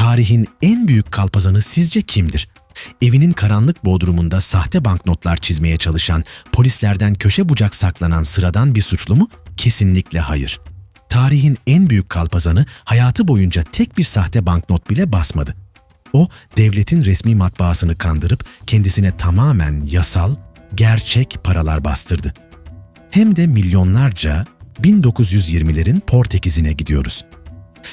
Tarihin en büyük kalpazanı sizce kimdir? Evinin karanlık bodrumunda sahte banknotlar çizmeye çalışan, polislerden köşe bucak saklanan sıradan bir suçlu mu? Kesinlikle hayır. Tarihin en büyük kalpazanı hayatı boyunca tek bir sahte banknot bile basmadı. O, devletin resmi matbaasını kandırıp kendisine tamamen yasal, gerçek paralar bastırdı. Hem de milyonlarca 1920'lerin Portekiz'ine gidiyoruz.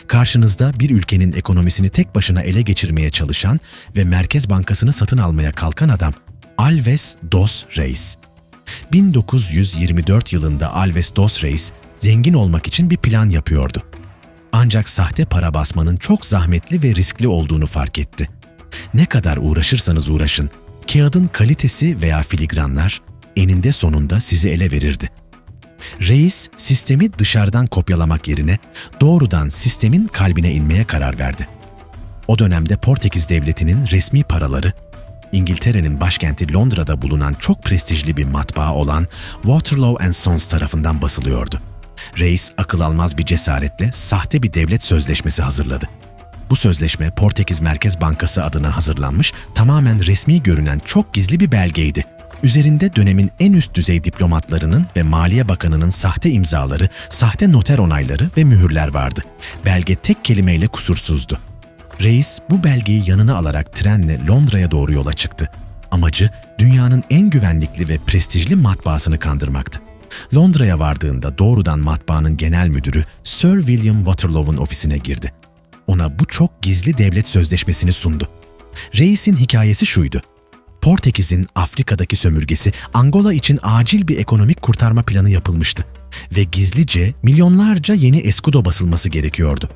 Karşınızda bir ülkenin ekonomisini tek başına ele geçirmeye çalışan ve Merkez Bankası'nı satın almaya kalkan adam Alves dos Reis. 1924 yılında Alves dos Reis zengin olmak için bir plan yapıyordu. Ancak sahte para basmanın çok zahmetli ve riskli olduğunu fark etti. Ne kadar uğraşırsanız uğraşın, kağıdın kalitesi veya filigranlar eninde sonunda sizi ele verirdi. Reis, sistemi dışarıdan kopyalamak yerine doğrudan sistemin kalbine inmeye karar verdi. O dönemde Portekiz Devleti'nin resmi paraları, İngiltere'nin başkenti Londra'da bulunan çok prestijli bir matbaa olan Waterloo & Sons tarafından basılıyordu. Reis, akıl almaz bir cesaretle sahte bir devlet sözleşmesi hazırladı. Bu sözleşme Portekiz Merkez Bankası adına hazırlanmış, tamamen resmi görünen çok gizli bir belgeydi. Üzerinde dönemin en üst düzey diplomatlarının ve Maliye Bakanı'nın sahte imzaları, sahte noter onayları ve mühürler vardı. Belge tek kelimeyle kusursuzdu. Reis bu belgeyi yanına alarak trenle Londra'ya doğru yola çıktı. Amacı dünyanın en güvenlikli ve prestijli matbaasını kandırmaktı. Londra'ya vardığında doğrudan matbaanın genel müdürü Sir William Waterloo'nun ofisine girdi. Ona bu çok gizli devlet sözleşmesini sundu. Reis'in hikayesi şuydu. Portekiz'in Afrika'daki sömürgesi Angola için acil bir ekonomik kurtarma planı yapılmıştı ve gizlice milyonlarca yeni escudo basılması gerekiyordu.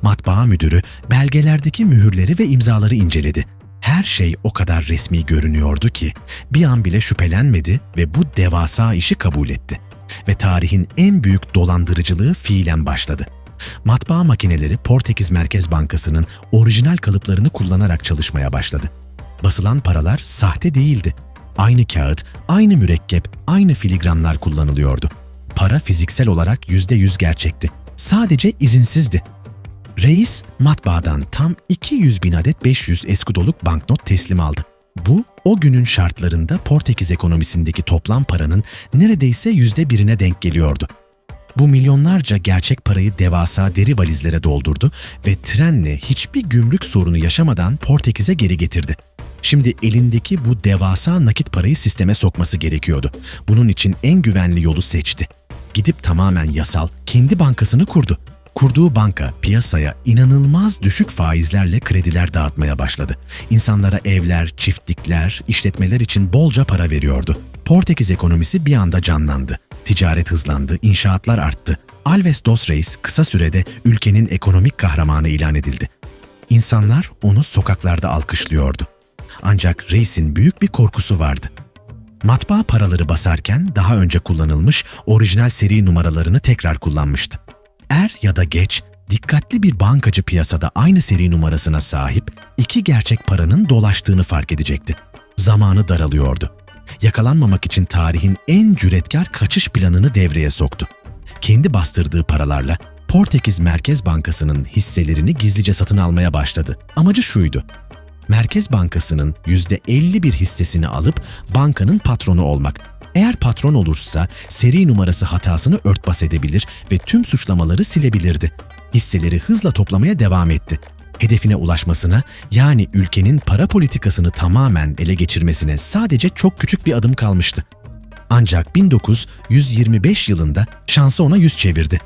Matbaa müdürü belgelerdeki mühürleri ve imzaları inceledi. Her şey o kadar resmi görünüyordu ki bir an bile şüphelenmedi ve bu devasa işi kabul etti. Ve tarihin en büyük dolandırıcılığı fiilen başladı. Matbaa makineleri Portekiz Merkez Bankası'nın orijinal kalıplarını kullanarak çalışmaya başladı. Basılan paralar sahte değildi. Aynı kağıt, aynı mürekkep, aynı filigranlar kullanılıyordu. Para fiziksel olarak %100 gerçekti. Sadece izinsizdi. Reis, matbaadan tam 200.000 adet 500 eskudoluk banknot teslim aldı. Bu, o günün şartlarında Portekiz ekonomisindeki toplam paranın neredeyse %1'ine denk geliyordu. Bu milyonlarca gerçek parayı devasa deri valizlere doldurdu ve trenle hiçbir gümrük sorunu yaşamadan Portekiz'e geri getirdi. Şimdi elindeki bu devasa nakit parayı sisteme sokması gerekiyordu. Bunun için en güvenli yolu seçti. Gidip tamamen yasal, kendi bankasını kurdu. Kurduğu banka piyasaya inanılmaz düşük faizlerle krediler dağıtmaya başladı. İnsanlara evler, çiftlikler, işletmeler için bolca para veriyordu. Portekiz ekonomisi bir anda canlandı. Ticaret hızlandı, inşaatlar arttı. Alves dos Reis kısa sürede ülkenin ekonomik kahramanı ilan edildi. İnsanlar onu sokaklarda alkışlıyordu. Ancak Reis'in büyük bir korkusu vardı. Matbaa paraları basarken daha önce kullanılmış orijinal seri numaralarını tekrar kullanmıştı. Er ya da geç, dikkatli bir bankacı piyasada aynı seri numarasına sahip iki gerçek paranın dolaştığını fark edecekti. Zamanı daralıyordu. Yakalanmamak için tarihin en cüretkar kaçış planını devreye soktu. Kendi bastırdığı paralarla Portekiz Merkez Bankası'nın hisselerini gizlice satın almaya başladı. Amacı şuydu. Merkez Bankası'nın %51 hissesini alıp bankanın patronu olmak. Eğer patron olursa seri numarası hatasını örtbas edebilir ve tüm suçlamaları silebilirdi. Hisseleri hızla toplamaya devam etti. Hedefine ulaşmasına, yani ülkenin para politikasını tamamen ele geçirmesine sadece çok küçük bir adım kalmıştı. Ancak 1925 yılında şansı ona yüz çevirdi.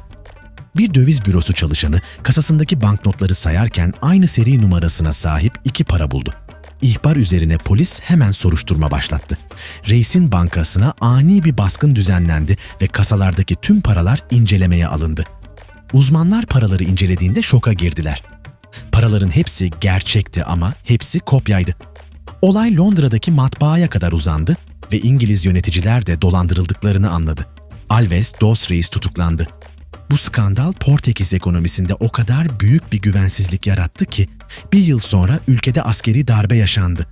Bir döviz bürosu çalışanı kasasındaki banknotları sayarken aynı seri numarasına sahip iki para buldu. İhbar üzerine polis hemen soruşturma başlattı. Reis'in bankasına ani bir baskın düzenlendi ve kasalardaki tüm paralar incelemeye alındı. Uzmanlar paraları incelediğinde şoka girdiler. Paraların hepsi gerçekti ama hepsi kopyaydı. Olay Londra'daki matbaaya kadar uzandı ve İngiliz yöneticiler de dolandırıldıklarını anladı. Alves dos Reis tutuklandı. Bu skandal Portekiz ekonomisinde o kadar büyük bir güvensizlik yarattı ki bir yıl sonra ülkede askeri darbe yaşandı.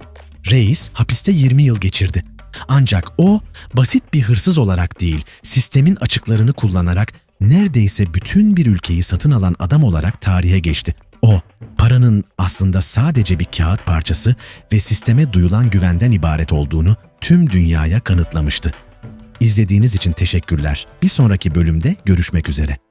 Reis hapiste 20 yıl geçirdi. Ancak o basit bir hırsız olarak değil, sistemin açıklarını kullanarak neredeyse bütün bir ülkeyi satın alan adam olarak tarihe geçti. O, paranın aslında sadece bir kağıt parçası ve sisteme duyulan güvenden ibaret olduğunu tüm dünyaya kanıtlamıştı. İzlediğiniz için teşekkürler. Bir sonraki bölümde görüşmek üzere.